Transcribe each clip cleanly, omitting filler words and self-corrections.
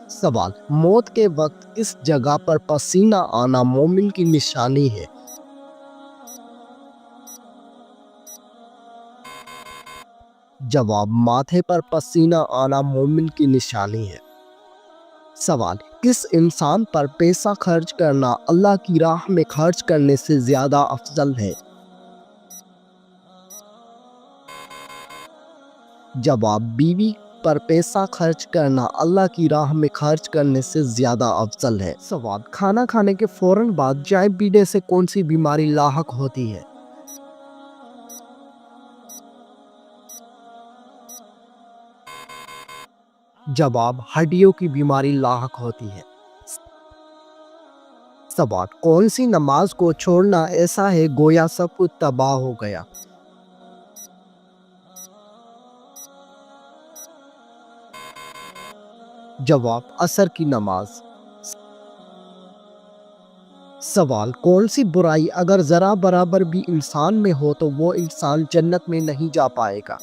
سوال: موت کے وقت کس جگہ پر پسینہ آنا مومن کی نشانی ہے؟ جواب: ماتھے پر پسینہ آنا مومن کی نشانی ہے۔ سوال: کس انسان پر پیسہ خرچ کرنا اللہ کی راہ میں خرچ کرنے سے زیادہ افضل ہے؟ جواب: بیوی پر پیسہ خرچ کرنا اللہ کی راہ میں خرچ کرنے سے زیادہ افضل ہے۔ سوال: کھانا کھانے کے فوراً بعد چائے پینے سے کون سی بیماری لاحق ہوتی ہے؟ جواب: ہڈیوں کی بیماری لاحق ہوتی ہے۔ سوال: کون سی نماز کو چھوڑنا ایسا ہے گویا سب کچھ تباہ ہو گیا؟ جواب: عصر کی نماز۔ سوال: کون سی برائی اگر ذرا برابر بھی انسان میں ہو تو وہ انسان جنت میں نہیں جا پائے گا؟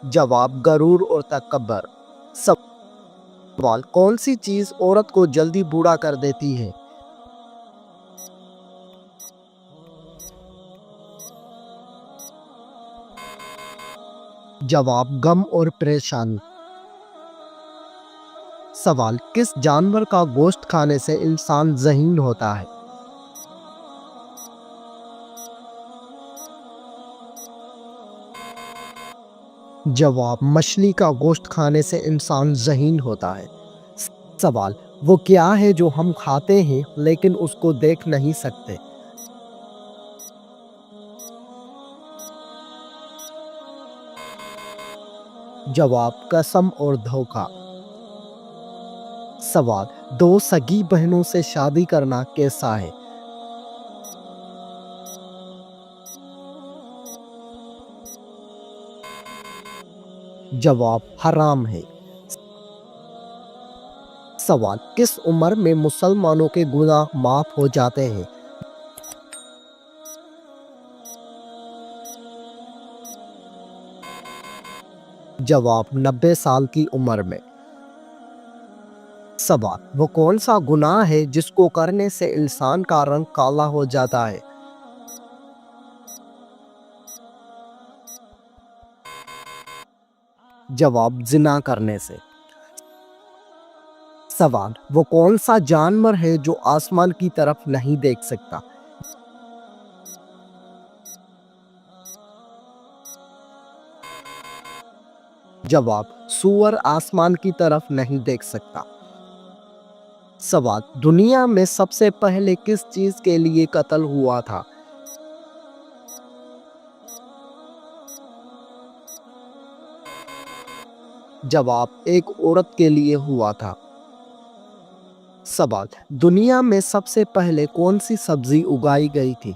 جواب: غرور اور تکبر۔ سوال: کون سی چیز عورت کو جلدی بوڑھا کر دیتی ہے؟ جواب: غم اور پریشانی۔ سوال: کس جانور کا گوشت کھانے سے انسان ذہین ہوتا ہے؟ جواب: مچھلی کا گوشت کھانے سے انسان ذہین ہوتا ہے۔ سوال: وہ کیا ہے جو ہم کھاتے ہیں لیکن اس کو دیکھ نہیں سکتے؟ جواب: قسم اور دھوکہ۔ سوال: دو سگی بہنوں سے شادی کرنا کیسا ہے؟ جواب: حرام ہے۔ سوال: کس عمر میں مسلمانوں کے گناہ معاف ہو جاتے ہیں؟ جواب: 90 سال کی عمر میں۔ سوال: وہ کون سا گناہ ہے جس کو کرنے سے انسان کا رنگ کالا ہو جاتا ہے؟ جواب: زنا کرنے سے۔ سوال: وہ کون سا جانور ہے جو آسمان کی طرف نہیں دیکھ سکتا؟ جواب: سور آسمان کی طرف نہیں دیکھ سکتا۔ سوال: دنیا میں سب سے پہلے کس چیز کے لیے قتل ہوا تھا؟ جواب: ایک عورت کے لیے ہوا تھا۔ سوال: دنیا میں سب سے پہلے کون سی سبزی اگائی گئی تھی؟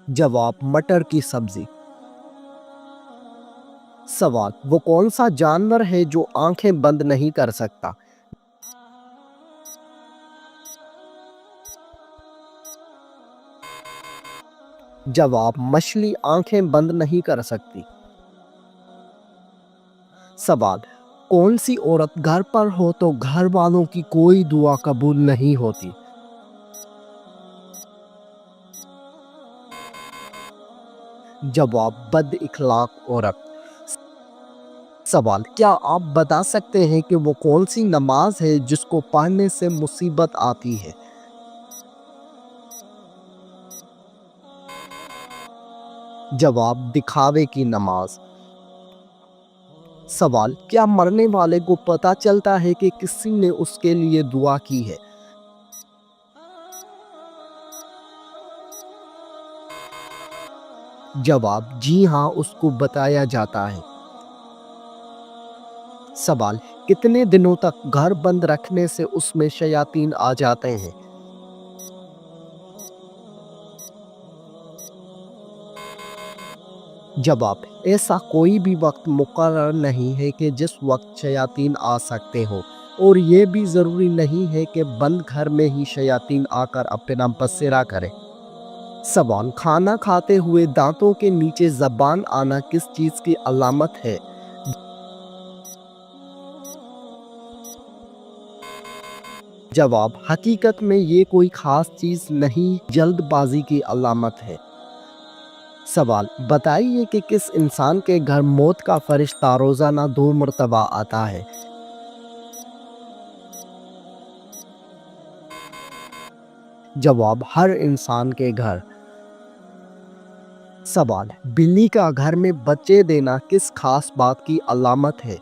جواب: مٹر کی سبزی۔ سوال: وہ کون سا جانور ہے جو آنکھیں بند نہیں کر سکتا؟ جواب: مچھلی آنکھیں بند نہیں کر سکتی۔ سوال: کون سی عورت گھر پر ہو تو گھر والوں کی کوئی دعا قبول نہیں ہوتی؟ جواب: بد اخلاق عورت۔ سوال: کیا آپ بتا سکتے ہیں کہ وہ کون سی نماز ہے جس کو پڑھنے سے مصیبت آتی ہے؟ جواب: دکھاوے کی نماز۔ سوال: کیا مرنے والے کو پتہ چلتا ہے کہ کسی نے اس کے لیے دعا کی ہے؟ جواب: جی ہاں، اس کو بتایا جاتا ہے۔ سوال: کتنے دنوں تک گھر بند رکھنے سے اس میں شیاطین آ جاتے ہیں؟ جواب: ایسا کوئی بھی وقت مقرر نہیں ہے کہ جس وقت شیاطین آ سکتے ہوں، اور یہ بھی ضروری نہیں ہے کہ بند گھر میں ہی شیاطین آ کر اپنا بسیرا کریں۔ سوال، کھانا کھاتے ہوئے دانتوں کے نیچے زبان آنا کس چیز کی علامت ہے؟ جواب، حقیقت میں یہ کوئی خاص چیز نہیں، جلد بازی کی علامت ہے۔ سوال، بتائیے کہ کس انسان کے گھر موت کا فرشتہ روزانہ 2 مرتبہ آتا ہے؟ جواب، ہر انسان کے گھر۔ سوال، بلی کا گھر میں بچے دینا کس خاص بات کی علامت ہے؟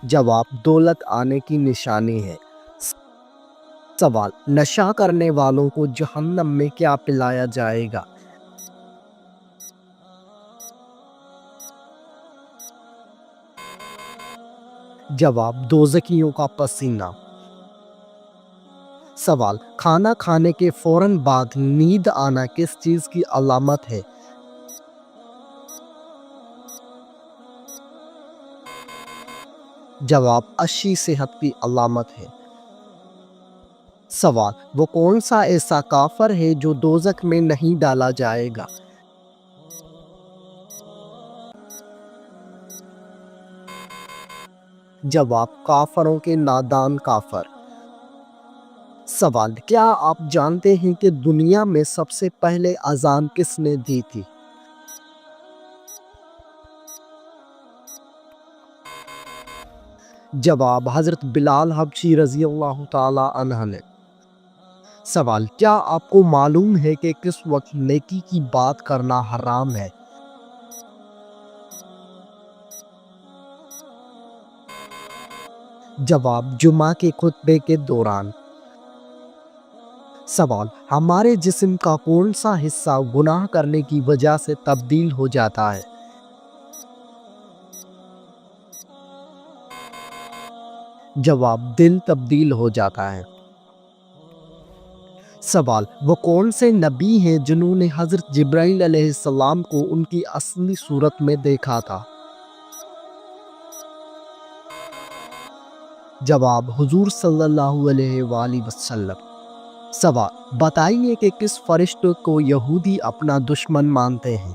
جواب، دولت آنے کی نشانی ہے۔ سوال، نشہ کرنے والوں کو جہنم میں کیا پلایا جائے گا؟ جواب، دوزخیوں کا پسینہ۔ سوال، کھانا کھانے کے فوراً بعد نیند آنا کس چیز کی علامت ہے؟ جواب، اچھی صحت کی علامت ہے۔ سوال، وہ کون سا ایسا کافر ہے جو دوزخ میں نہیں ڈالا جائے گا؟ جواب، کافروں کے نادان کافر۔ سوال، کیا آپ جانتے ہیں کہ دنیا میں سب سے پہلے اذان کس نے دی تھی؟ جواب، حضرت بلال حبشی رضی اللہ تعالی عنہ نے۔ سوال، کیا آپ کو معلوم ہے کہ کس وقت نیکی کی بات کرنا حرام ہے؟ جواب، جمعہ کے خطبے کے دوران۔ سوال، ہمارے جسم کا کون سا حصہ گناہ کرنے کی وجہ سے تبدیل ہو جاتا ہے؟ جواب، دل تبدیل ہو جاتا ہے۔ سوال، وہ کون سے نبی ہیں جنہوں نے حضرت جبرائیل علیہ السلام کو ان کی اصلی صورت میں دیکھا تھا؟ جواب، حضور صلی اللہ علیہ وآلہ وسلم۔ سوال، بتائیے کہ کس فرشتے کو یہودی اپنا دشمن مانتے ہیں؟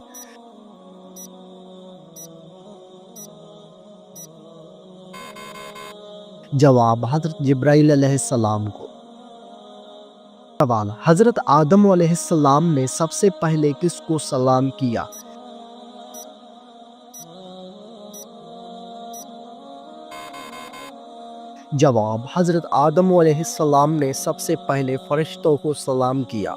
جواب، حضرت جبرائیل علیہ السلام کو۔ سوال، حضرت آدم علیہ السلام نے سب سے پہلے کس کو سلام کیا؟ جواب، حضرت آدم علیہ السلام نے سب سے پہلے فرشتوں کو سلام کیا۔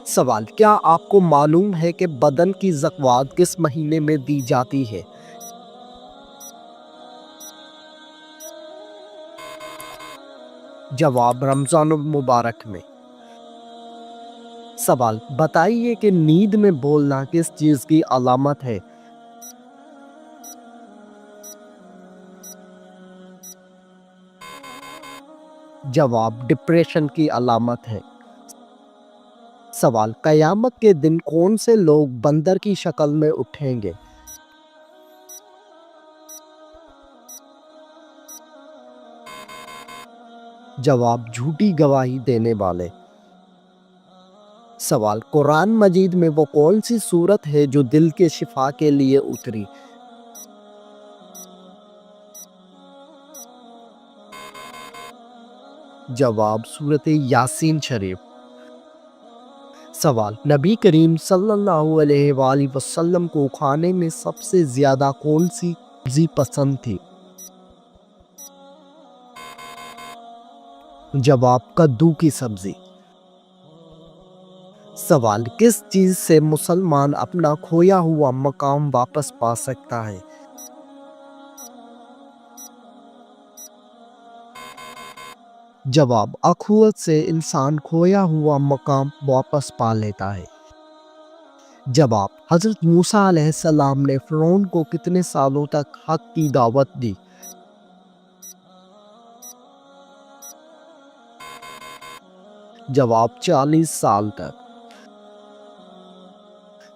سوال، کیا آپ کو معلوم ہے کہ بدن کی زکوٰۃ کس مہینے میں دی جاتی ہے؟ جواب، رمضان المبارک میں۔ سوال، بتائیے کہ نیند میں بولنا کس چیز کی علامت ہے؟ جواب، ڈپریشن کی علامت ہے۔ سوال، قیامت کے دن کون سے لوگ بندر کی شکل میں اٹھیں گے؟ جواب، جھوٹی گواہی دینے والے۔ سوال، قرآن مجید میں وہ کون سی سورت ہے جو دل کے شفا کے لیے اتری؟ جواب، سورت یاسین شریف۔ سوال، نبی کریم صلی اللہ علیہ وآلہ وسلم کو کھانے میں سب سے زیادہ کون سی سبزی پسند تھی؟ جواب، کدو کی سبزی۔ سوال، کس چیز سے مسلمان اپنا کھویا ہوا مقام واپس پا سکتا ہے؟ جواب، اخوت سے انسان کھویا ہوا مقام واپس پا لیتا ہے۔ جواب، حضرت موسیٰ علیہ السلام نے فرعون کو کتنے سالوں تک حق کی دعوت دی؟ جواب، 40 سال تک۔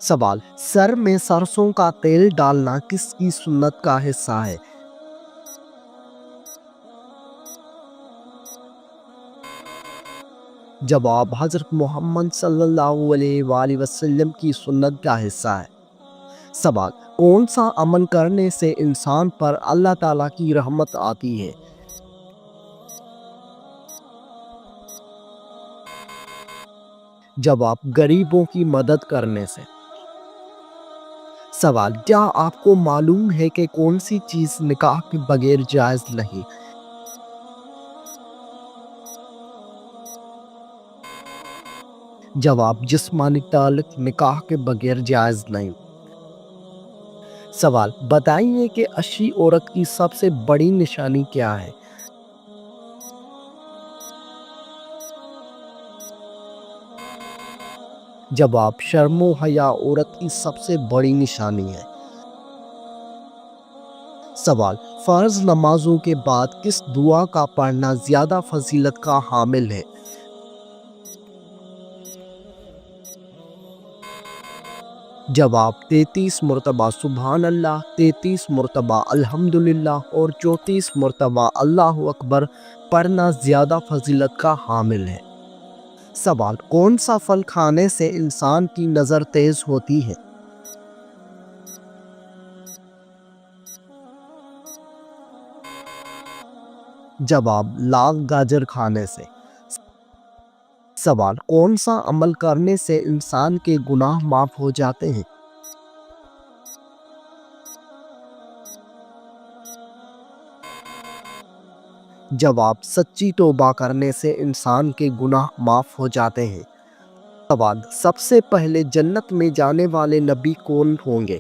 سوال، سر میں سرسوں کا تیل ڈالنا کس کی سنت کا حصہ ہے؟ جواب حضرت محمد صلی اللہ علیہ وآلہ وسلم کی سنت کا حصہ ہے۔ سوال، کون سا عمل کرنے سے انسان پر اللہ تعالیٰ کی رحمت آتی ہے؟ جواب، غریبوں کی مدد کرنے سے۔ سوال، کیا آپ کو معلوم ہے کہ کون سی چیز نکاح کے بغیر جائز نہیں؟ جواب، جسمانی تعلق نکاح کے بغیر جائز نہیں۔ سوال، بتائیے کہ اچھی عورت کی سب سے بڑی نشانی کیا ہے؟ جواب، شرم و حیا عورت کی سب سے بڑی نشانی ہے۔ سوال، فرض نمازوں کے بعد کس دعا کا پڑھنا زیادہ فضیلت کا حامل ہے؟ جواب، 33 مرتبہ سبحان اللہ، 33 مرتبہ الحمدللہ اور 34 مرتبہ اللہ اکبر پڑھنا زیادہ فضیلت کا حامل ہے۔ سوال، کون سا پھل کھانے سے انسان کی نظر تیز ہوتی ہے؟ جواب، لال گاجر کھانے سے۔ سوال، کون سا عمل کرنے سے انسان کے گناہ معاف ہو جاتے ہیں؟ جواب، سچی توبہ کرنے سے انسان کے گناہ معاف ہو جاتے ہیں۔ سوال، سب سے پہلے جنت میں جانے والے نبی کون ہوں گے؟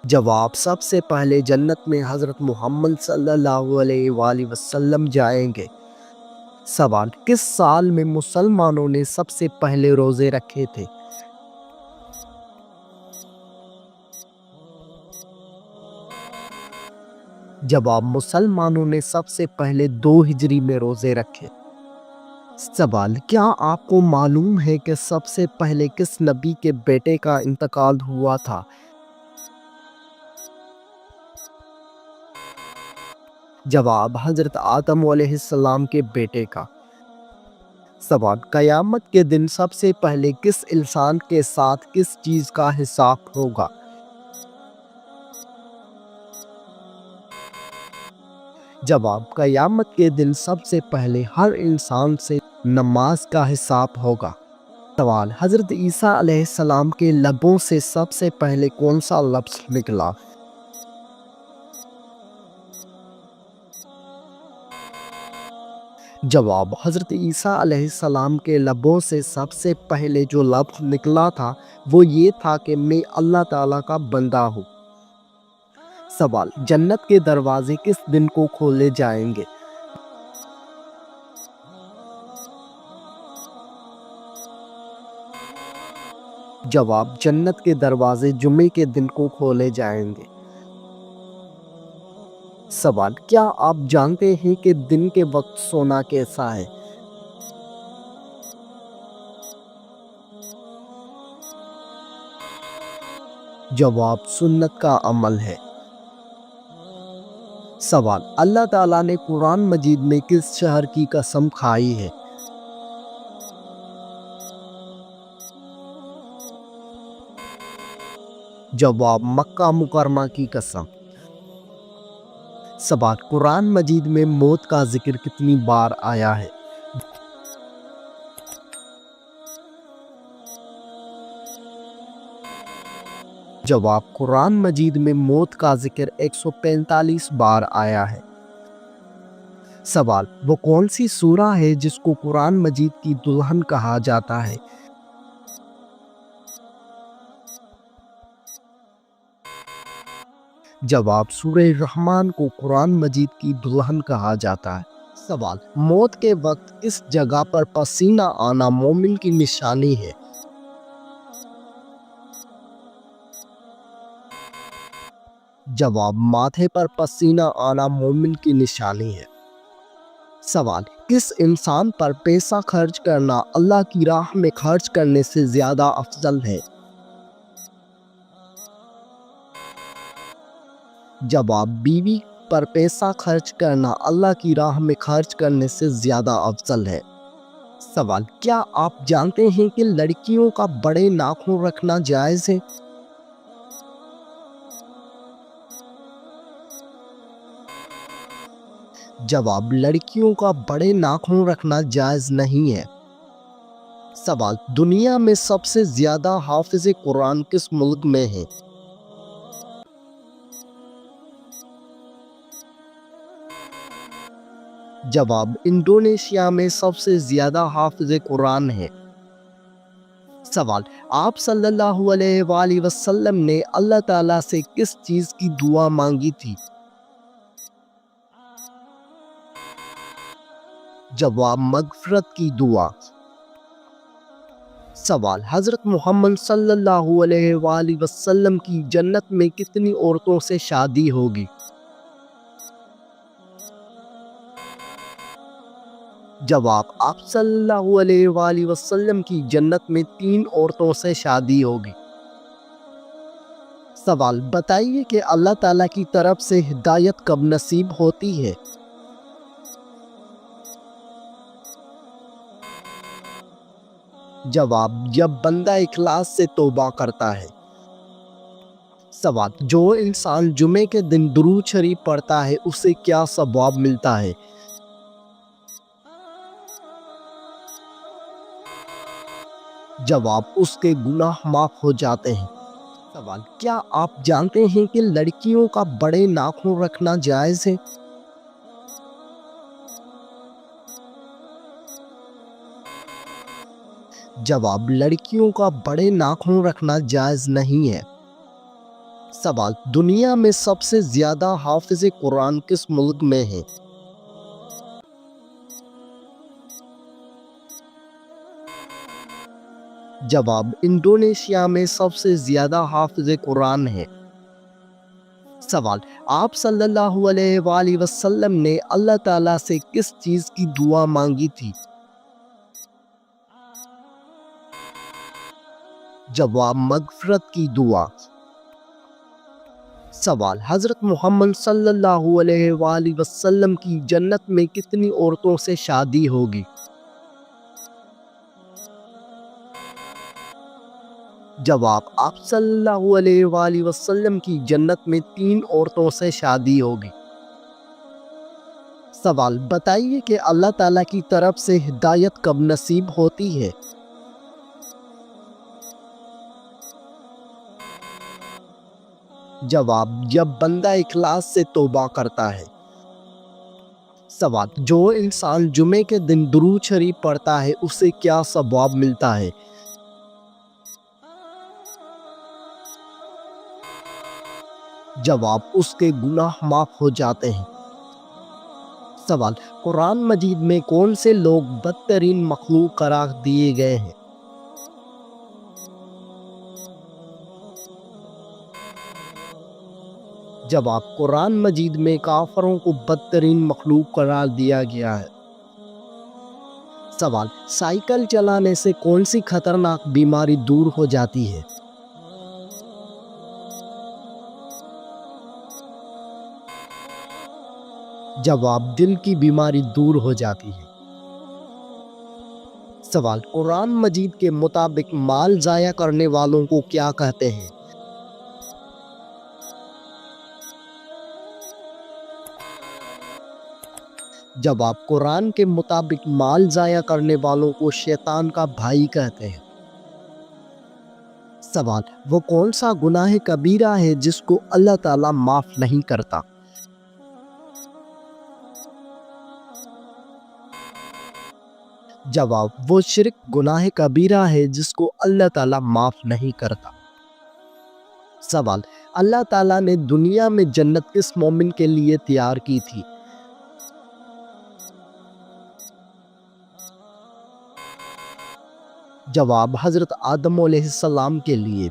جواب، سب سے پہلے جنت میں حضرت محمد صلی اللہ علیہ وآلہ وسلم جائیں گے۔ سوال، کس سال میں مسلمانوں نے سب سے پہلے روزے رکھے تھے؟ جواب، مسلمانوں نے سب سے پہلے 2 ہجری میں روزے رکھے۔ سوال، کیا آپ کو معلوم ہے کہ سب سے پہلے کس نبی کے بیٹے کا انتقال ہوا تھا؟ جواب، حضرت آدم علیہ السلام کے بیٹے کا۔ سوال، قیامت کے دن سب سے پہلے کس انسان کے ساتھ کس چیز کا حساب ہوگا؟ جواب، قیامت کے دن سب سے پہلے ہر انسان سے نماز کا حساب ہوگا۔ سوال، حضرت عیسیٰ علیہ السلام کے لبوں سے سب سے پہلے کون سا لفظ نکلا؟ جواب، حضرت عیسیٰ علیہ السلام کے لبوں سے سب سے پہلے جو لفظ نکلا تھا وہ یہ تھا کہ میں اللہ تعالیٰ کا بندہ ہوں۔ سوال، جنت کے دروازے کس دن کو کھولے جائیں گے؟ جواب، جنت کے دروازے جمعے کے دن کو کھولے جائیں گے۔ سوال، کیا آپ جانتے ہیں کہ دن کے وقت سونا کیسا ہے؟ جواب، سنت کا عمل ہے۔ سوال، اللہ تعالیٰ نے قرآن مجید میں کس شہر کی قسم کھائی ہے؟ جواب، مکہ مکرمہ کی قسم۔ سوال، قرآن مجید میں موت کا ذکر کتنی بار آیا ہے؟ جواب، قرآن مجید میں موت کا ذکر 145 بار آیا ہے۔ سوال، وہ کون سی سورہ ہے جس کو قرآن مجید کی دلہن کہا جاتا ہے؟ جواب، سورہ رحمان کو قرآن مجید کی دلہن کہا جاتا ہے۔ سوال، موت کے وقت کس جگہ پر پسینہ آنا مومن کی نشانی ہے؟ جواب، ماتھے پر پسینہ آنا مومن کی نشانی ہے۔ سوال، کس انسان پر پیسہ خرچ کرنا اللہ کی راہ میں خرچ کرنے سے زیادہ افضل ہے؟ جواب بیوی پر پیسہ خرچ کرنا اللہ کی راہ میں خرچ کرنے سے زیادہ افضل ہے۔ سوال، کیا آپ جانتے ہیں کہ لڑکیوں کا بڑے ناخن رکھنا جائز ہے؟ جواب، لڑکیوں کا بڑے ناخن رکھنا جائز نہیں ہے۔ سوال، دنیا میں سب سے زیادہ حافظ قرآن کس ملک میں ہیں؟ جواب، انڈونیشیا میں سب سے زیادہ حافظ قرآن ہیں۔ سوال، آپ صلی اللہ علیہ وآلہ وسلم نے اللہ تعالیٰ سے کس چیز کی دعا مانگی تھی؟ جواب، مغفرت کی دعا۔ سوال، حضرت محمد صلی اللہ علیہ وآلہ وسلم کی جنت میں کتنی عورتوں سے شادی ہوگی؟ جواب، آپ صلی اللہ علیہ وآلہ وسلم کی جنت میں 3 عورتوں سے شادی ہوگی۔ سوال، بتائیے کہ اللہ تعالیٰ کی طرف سے ہدایت کب نصیب ہوتی ہے؟ جواب، جب بندہ اخلاص سے توبہ کرتا ہے۔ سوال، جو انسان جمعے کے دن درود شریف پڑھتا ہے اسے کیا ثواب ملتا ہے؟ جواب، اس کے گناہ معاف ہو جاتے ہیں۔ سوال، کیا آپ جانتے ہیں کہ لڑکیوں کا بڑے ناخن رکھنا جائز ہے؟ جواب، لڑکیوں کا بڑے ناخن رکھنا جائز نہیں ہے۔ سوال، دنیا میں سب سے زیادہ حافظ قرآن کس ملک میں ہیں؟ جواب، انڈونیشیا میں سب سے زیادہ حافظ قرآن ہیں۔ سوال، آپ صلی اللہ علیہ وآلہ وسلم نے اللہ تعالیٰ سے کس چیز کی دعا مانگی تھی؟ جواب، مغفرت کی دعا۔ سوال، حضرت محمد صلی اللہ علیہ وآلہ وسلم کی جنت میں کتنی عورتوں سے شادی ہوگی؟ جواب، آپ صلی اللہ علیہ وآلہ وسلم کی جنت میں 3 عورتوں سے شادی ہوگی۔ سوال، بتائیے کہ اللہ تعالیٰ کی طرف سے ہدایت کب نصیب ہوتی ہے؟ جواب، جب بندہ اخلاص سے توبہ کرتا ہے۔ سوال، جو انسان جمعے کے دن درود شریف پڑھتا ہے اسے کیا ثواب ملتا ہے؟ جواب، اس کے گناہ معاف ہو جاتے ہیں۔ سوال، قرآن مجید میں کون سے لوگ بدترین مخلوق قرار دیے گئے ہیں؟ جواب، قرآن مجید میں کافروں کو بدترین مخلوق قرار دیا گیا ہے۔ سوال، سائیکل چلانے سے کون سی خطرناک بیماری دور ہو جاتی ہے؟ جواب، دل کی بیماری دور ہو جاتی ہے۔ سوال، قرآن مجید کے مطابق مال ضائع کرنے والوں کو کیا کہتے ہیں؟ جواب، قرآن کے مطابق مال ضائع کرنے والوں کو شیطان کا بھائی کہتے ہیں۔ سوال، وہ کون سا گناہ کبیرہ ہے جس کو اللہ تعالیٰ معاف نہیں کرتا؟ جواب، وہ شرک گناہ کبیرہ ہے جس کو اللہ تعالیٰ معاف نہیں کرتا۔ سوال، اللہ تعالیٰ نے دنیا میں جنت کس مومن کے لیے تیار کی تھی؟ جواب، حضرت آدم علیہ السلام کے لیے۔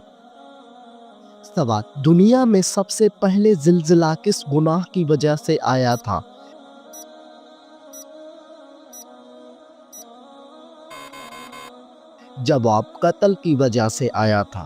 سوال، دنیا میں سب سے پہلے زلزلہ کس گناہ کی وجہ سے آیا تھا؟ جواب، قتل کی وجہ سے آیا تھا۔